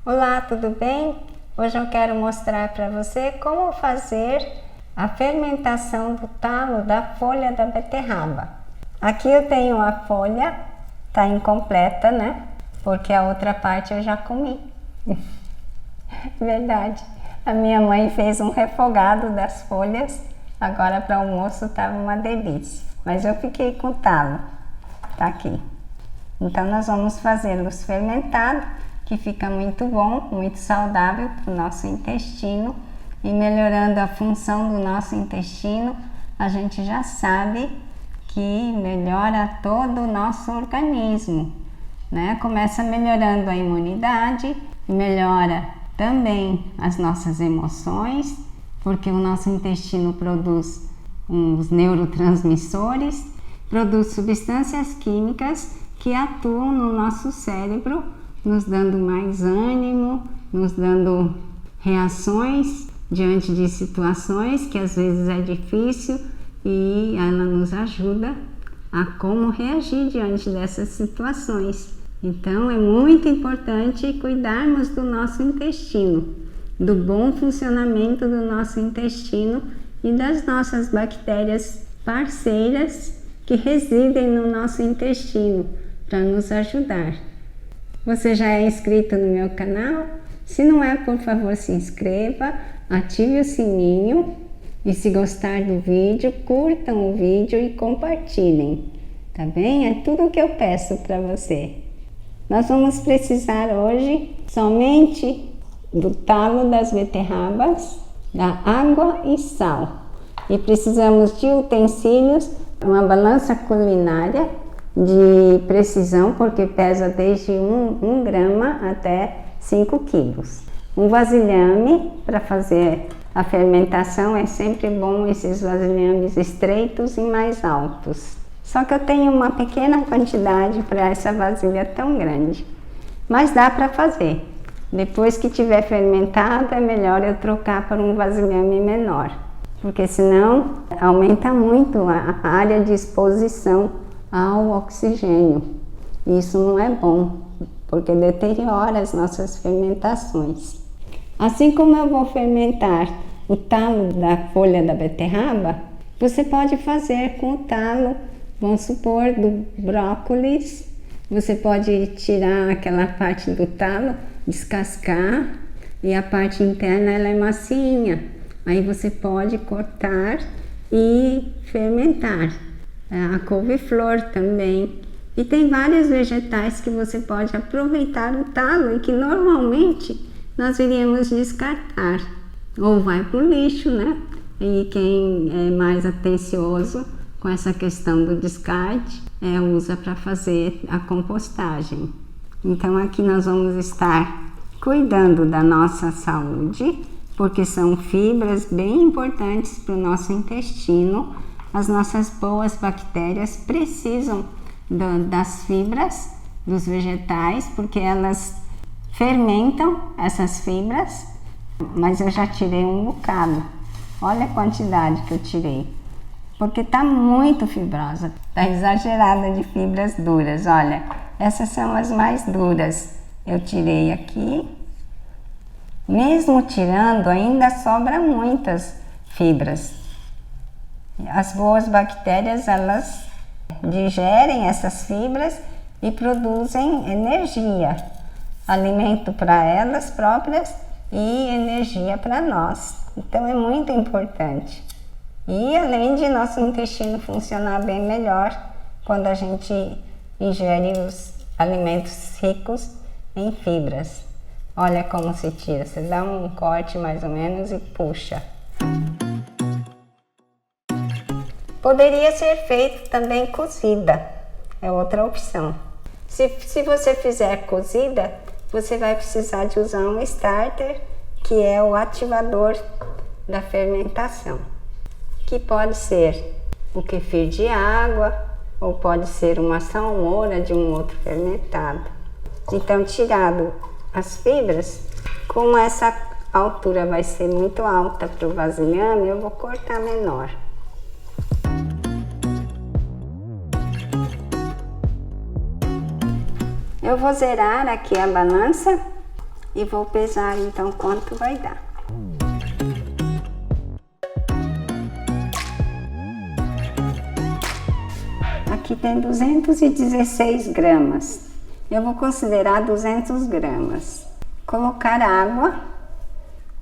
Olá, tudo bem? Hoje eu quero mostrar para você como fazer a fermentação do talo da folha da beterraba. Aqui eu tenho a folha, tá incompleta, né? Porque a outra parte eu já comi. Verdade. A minha mãe fez um refogado das folhas, agora para almoço tava uma delícia. Mas eu fiquei com o talo, tá aqui. Então nós vamos fazê-los fermentados, que fica muito bom, muito saudável para o nosso intestino, e melhorando a função do nosso intestino, a gente já sabe que melhora todo o nosso organismo, né? Começa melhorando a imunidade, melhora também as nossas emoções, porque o nosso intestino produz uns neurotransmissores, produz substâncias químicas que atuam no nosso cérebro, nos dando mais ânimo, nos dando reações diante de situações que às vezes é difícil, e ela nos ajuda a como reagir diante dessas situações. Então é muito importante cuidarmos do nosso intestino, do bom funcionamento do nosso intestino e das nossas bactérias parceiras que residem no nosso intestino para nos ajudar. Você já é inscrito no meu canal? Se não é, por favor, se inscreva, ative o sininho e, se gostar do vídeo, curtam o vídeo e compartilhem, tá bem? É tudo o que eu peço para você. Nós vamos precisar hoje somente do talo das beterrabas, da água e sal. E precisamos de utensílios, uma balança culinária de precisão, porque pesa desde 1 grama até 5 quilos. Um vasilhame para fazer a fermentação, é sempre bom esses vasilhames estreitos e mais altos. Só que eu tenho uma pequena quantidade para essa vasilha tão grande, mas dá para fazer. Depois que tiver fermentado, é melhor eu trocar para um vasilhame menor, porque senão aumenta muito a área de exposição ao oxigênio. Isso não é bom, porque deteriora as nossas fermentações. Assim como eu vou fermentar o talo da folha da beterraba, você pode fazer com o talo, vamos supor, do brócolis. Você pode tirar aquela parte do talo, descascar, e a parte interna ela é massinha. Aí você pode cortar e fermentar. A couve-flor também. E tem vários vegetais que você pode aproveitar o talo e que normalmente nós iríamos descartar. Ou vai para o lixo, né? E quem é mais atencioso com essa questão do descarte, usa para fazer a compostagem. Então aqui nós vamos estar cuidando da nossa saúde, porque são fibras bem importantes para o nosso intestino. As nossas boas bactérias precisam das fibras dos vegetais, porque elas fermentam essas fibras, mas eu já tirei um bocado. Olha a quantidade que eu tirei, porque está muito fibrosa, está exagerada de fibras duras. Olha, essas são as mais duras. Eu tirei aqui. Mesmo tirando, ainda sobra muitas fibras. As boas bactérias, elas digerem essas fibras e produzem energia, alimento para elas próprias e energia para nós. Então é muito importante. E além de nosso intestino funcionar bem melhor quando a gente ingere os alimentos ricos em fibras. Olha como se tira, você dá um corte mais ou menos e puxa. Poderia ser feito também cozida, é outra opção. Se você fizer cozida, você vai precisar de usar um starter, que é o ativador da fermentação, que pode ser o kefir de água ou pode ser uma salmoura de um outro fermentado. Então, tirado as fibras, como essa altura vai ser muito alta para o vasilhame, eu vou cortar menor. Eu vou zerar aqui a balança e vou pesar então quanto vai dar. Aqui tem 216 gramas. Eu vou considerar 200 gramas. Colocar água.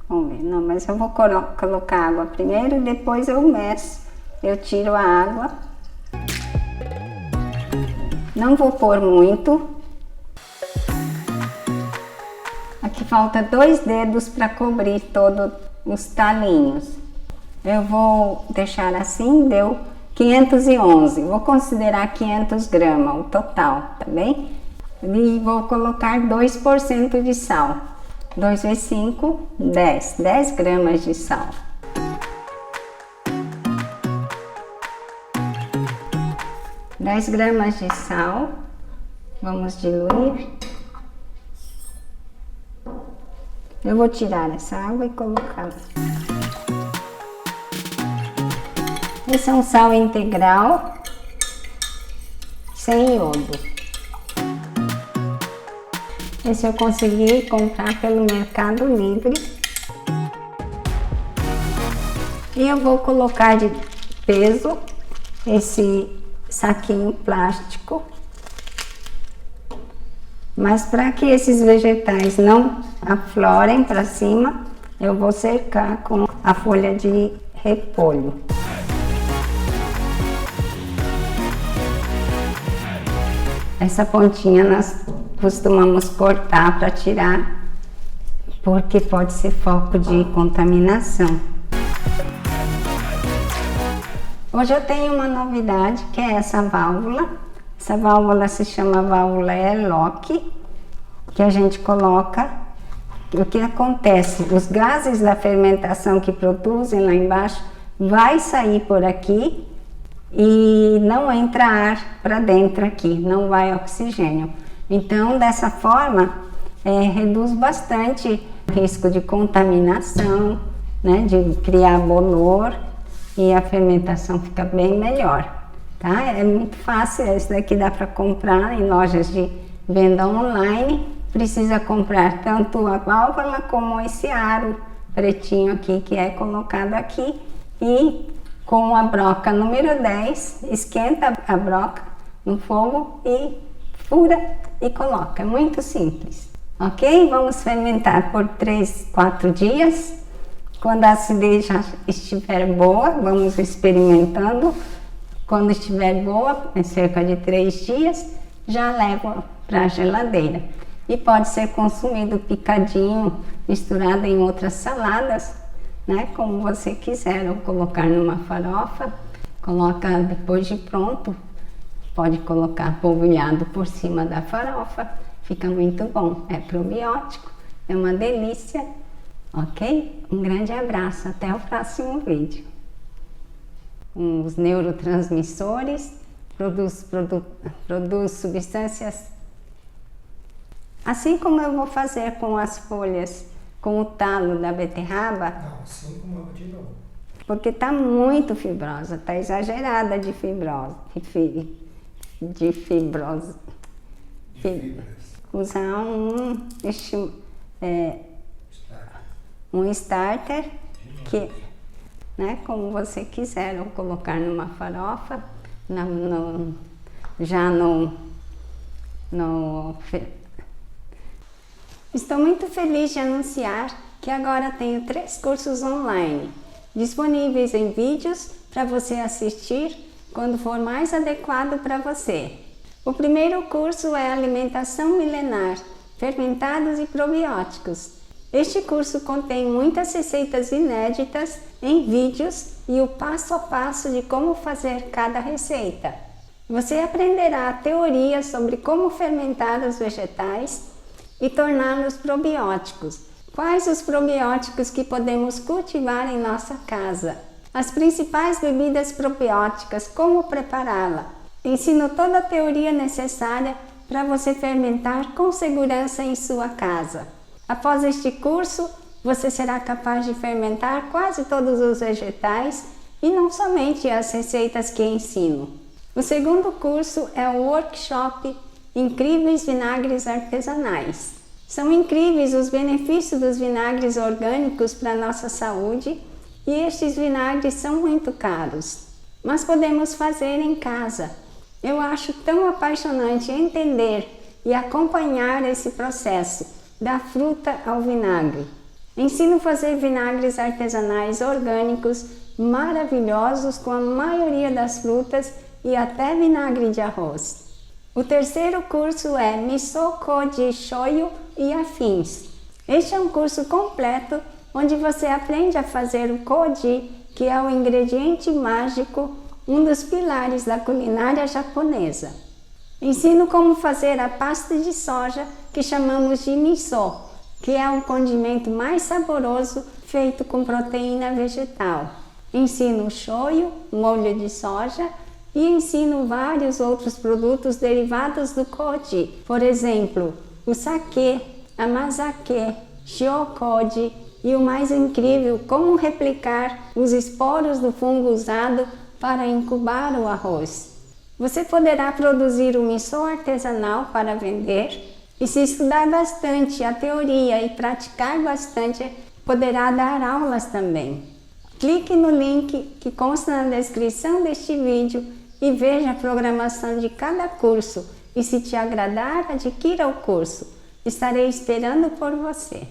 Vamos ver, não, mas eu vou colocar água primeiro e depois eu meço. Eu tiro a água. Não vou pôr muito. Aqui falta 2 dedos para cobrir todos os talinhos. Eu vou deixar assim, deu 511. Vou considerar 500 gramas o total, tá bem? E vou colocar 2% de sal. 2 vezes 5, 10. 10 gramas de sal. Dez gramas de sal. Vamos diluir. Eu vou tirar essa água e colocar. Esse é um sal integral, sem iodo. Esse eu consegui comprar pelo Mercado Livre. E eu vou colocar de peso esse saquinho plástico. Mas para que esses vegetais não aflorem para cima, eu vou cercar com a folha de repolho. Essa pontinha nós costumamos cortar para tirar, porque pode ser foco de contaminação. Hoje eu tenho uma novidade, que é essa válvula. Essa válvula se chama válvula air-lock, que a gente coloca. O que acontece? Os gases da fermentação que produzem lá embaixo vai sair por aqui e não entra ar para dentro aqui, não vai oxigênio. Então, dessa forma, reduz bastante o risco de contaminação, né, de criar bolor, e a fermentação fica bem melhor, tá? É muito fácil, esse daqui dá para comprar em lojas de venda online. Precisa comprar tanto a válvula como esse aro pretinho aqui, que é colocado aqui, e com a broca número 10, esquenta a broca no fogo e fura e coloca. É muito simples, ok? Vamos fermentar por 3, 4 dias. Quando a acidez já estiver boa, vamos experimentando. Quando estiver boa, em cerca de 3 dias, já levo para a geladeira. E pode ser consumido picadinho, misturado em outras saladas, né? Como você quiser, ou colocar numa farofa, coloca depois de pronto, pode colocar polvilhado por cima da farofa, fica muito bom. É probiótico, é uma delícia, ok? Um grande abraço, até o próximo vídeo. Os neurotransmissores produz substâncias, assim como eu vou fazer com as folhas, com o talo da beterraba. Não, assim como eu de novo. Porque está muito fibrosa, está exagerada de fibrose. De fibrose. Usar um starter, que, né, como você quiser, ou colocar numa farofa, Estou muito feliz de anunciar que agora tenho 3 cursos online, disponíveis em vídeos para você assistir quando for mais adequado para você. O primeiro curso é Alimentação Milenar, Fermentados e Probióticos. Este curso contém muitas receitas inéditas em vídeos e o passo a passo de como fazer cada receita. Você aprenderá a teoria sobre como fermentar os vegetais e torná-los probióticos. Quais os probióticos que podemos cultivar em nossa casa? As principais bebidas probióticas, como prepará-la? Ensino toda a teoria necessária para você fermentar com segurança em sua casa. Após este curso, você será capaz de fermentar quase todos os vegetais e não somente as receitas que ensino. O segundo curso é o workshop Incríveis Vinagres Artesanais. São incríveis os benefícios dos vinagres orgânicos para a nossa saúde e estes vinagres são muito caros, mas podemos fazer em casa. Eu acho tão apaixonante entender e acompanhar esse processo, da fruta ao vinagre. Ensino a fazer vinagres artesanais orgânicos maravilhosos com a maioria das frutas e até vinagre de arroz. O terceiro curso é Miso Koji Shoyu e afins. Este é um curso completo onde você aprende a fazer o koji, que é o ingrediente mágico, um dos pilares da culinária japonesa. Ensino como fazer a pasta de soja que chamamos de miso, que é um condimento mais saboroso feito com proteína vegetal. Ensino o shoyu, molho de soja, e ensino vários outros produtos derivados do koji, por exemplo, o sake, amazake, shiokoji e o mais incrível, como replicar os esporos do fungo usado para incubar o arroz. Você poderá produzir o miso artesanal para vender e, se estudar bastante a teoria e praticar bastante, poderá dar aulas também. Clique no link que consta na descrição deste vídeo e veja a programação de cada curso. E se te agradar, adquira o curso. Estarei esperando por você.